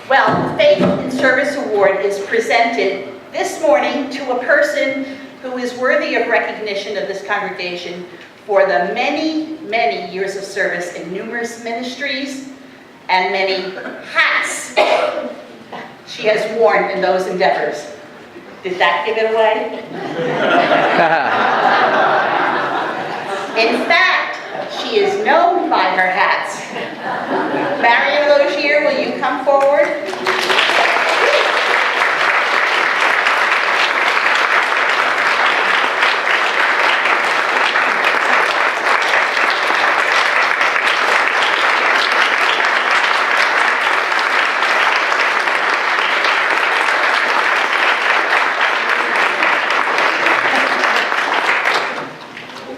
Well, the Faith in Service Award is presented this morning to a person who is worthy of recognition of this congregation for the many, many years of service in numerous ministries and many hats she has worn in those endeavors. Did that give it away? In fact, she is known by her hats. Marion Lozier, will you come forward?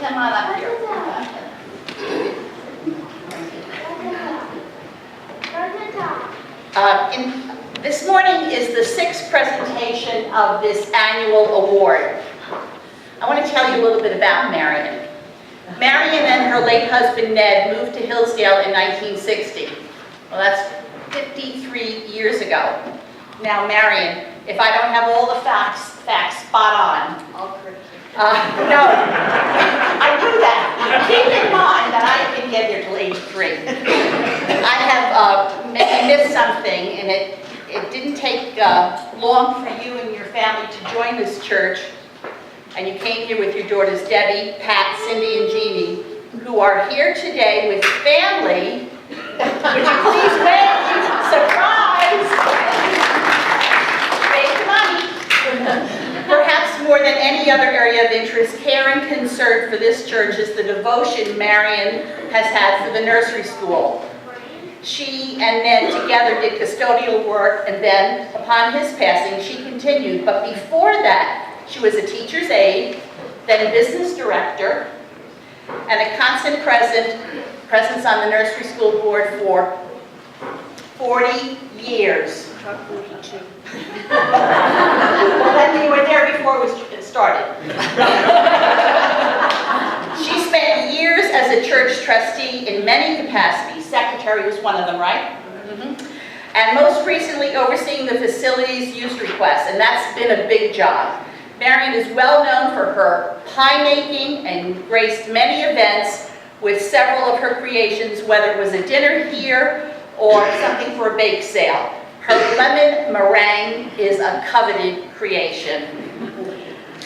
Come on up here. This morning is the 6th presentation of this annual award. I want to tell you a little bit about Marion. Marion and her late husband Ned moved to Hillsdale in 1960. Well, that's 53 years ago. Now, Marion, if I don't have all the facts spot on, I'll correct you. no, I do that. Keep in mind that I didn't get here till age 3. I have maybe missed something, and it didn't take long for you and your family to join this church. And you came here with your daughters Debbie, Pat, Cindy, and Jeannie, who are here today with family. Would you please wave? Surprise! Save the money. Perhaps more than any other area of interest, care and concern for this church is the devotion Marion has had for the nursery school. She and Ned together did custodial work, and then, upon his passing, she continued. But before that, she was a teacher's aide, then business director, and a constant presence on the nursery school board for 40 years. Well, then you were there before it started. She spent years as a church trustee in many capacities. Secretary was one of them, right? Mm-hmm. And most recently overseeing the facilities use requests, and that's been a big job. Marion is well known for her pie making and graced many events with several of her creations, whether it was a dinner here or something for a bake sale. Her lemon meringue is a coveted creation.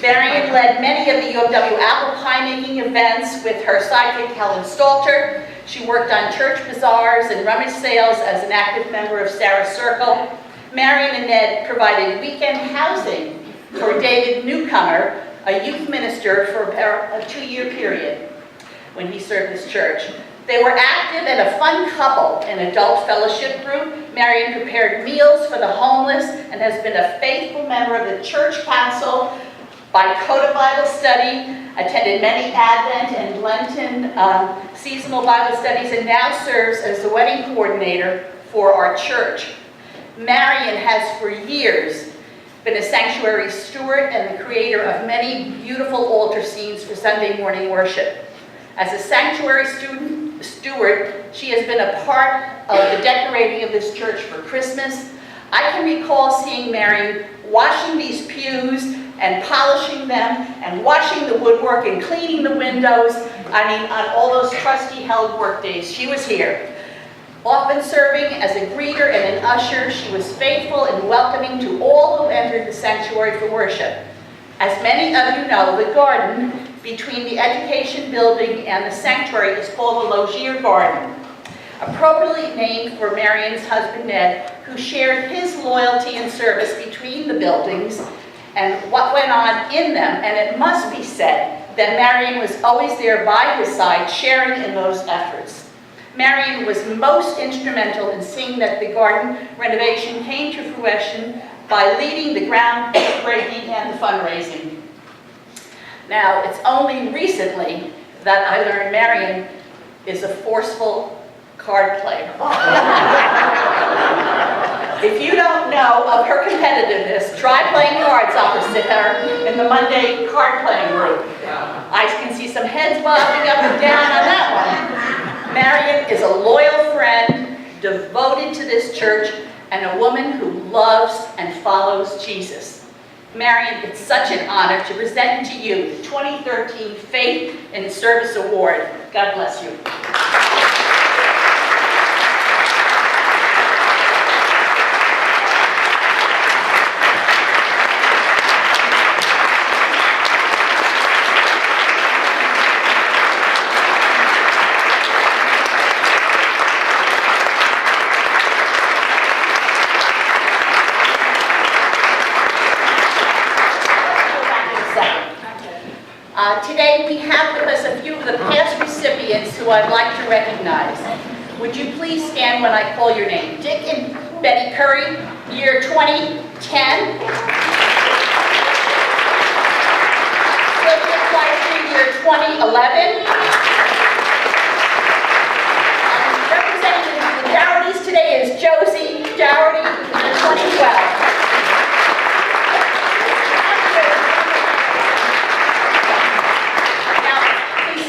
Marion led many of the U of W apple pie making events with her sidekick Helen Stalter. She worked on church bazaars and rummage sales as an active member of Sarah's Circle. Marion and Ned provided weekend housing for David Newcomer, a youth minister, for a 2-year period when he served this church. They were active and a fun couple in adult fellowship group. Marion prepared meals for the homeless and has been a faithful member of the church council by Coda Bible Study, attended many Advent and Lenten seasonal Bible studies, and now serves as the wedding coordinator for our church. Marion has for years been a sanctuary steward and the creator of many beautiful altar scenes for Sunday morning worship. As a sanctuary steward, she has been a part of the decorating of this church for Christmas. I can recall seeing Marion washing these pews and polishing them and washing the woodwork and cleaning the windows. I mean, on all those trustee-held work days, she was here. Often serving as a greeter and an usher, she was faithful and welcoming to all who entered the sanctuary for worship. As many of you know, the garden between the education building and the sanctuary is called the Lozier Garden, appropriately named for Marion's husband Ned, who shared his loyalty and service between the buildings and what went on in them. And it must be said that Marion was always there by his side, sharing in those efforts. Marion was most instrumental in seeing that the garden renovation came to fruition by leading the groundbreaking and the fundraising. Now, it's only recently that I learned Marion is a forceful card player. If you don't know of her competitiveness, try playing cards opposite her in the Monday card playing group. I can see some heads bobbing up and down on that one. Marion is a loyal friend, devoted to this church, and a woman who loves and follows Jesus. Marion, it's such an honor to present to you the 2013 Faith in Service Award. God bless you. Today we have with us a few of the past recipients who I'd like to recognize. Would you please stand when I call your name? Dick and Betty Curry, year 2010. Sylvia Fleischer, year 2011. And representing the Doughertys today is Josie Dougherty, year 2012.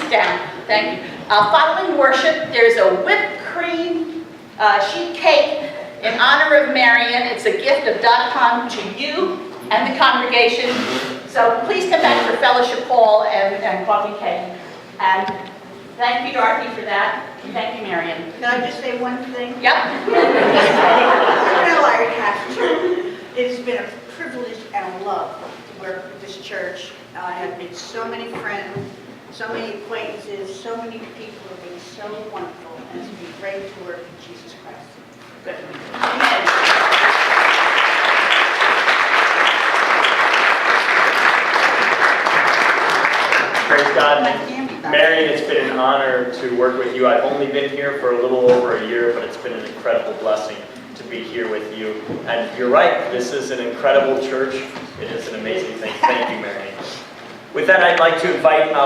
Down. Thank you. Following worship, there's a whipped cream sheet cake in honor of Marion. It's a gift of .com to you and the congregation. So please come back for fellowship hall and coffee cake. And thank you, Dorothy, for that. Thank you, Marion. Can I just say one thing? Yep. I know I have to. It's been a privilege and a love to work with this church. I have made so many friends, so many acquaintances, so many people have been so wonderful, and it's been great to work with Jesus Christ. Good. Praise God. Marion, it's been an honor to work with you. I've only been here for a little over a year, but it's been an incredible blessing to be here with you. And you're right, this is an incredible church. It is an amazing thing. Thank you, Marion. With that, I'd like to invite our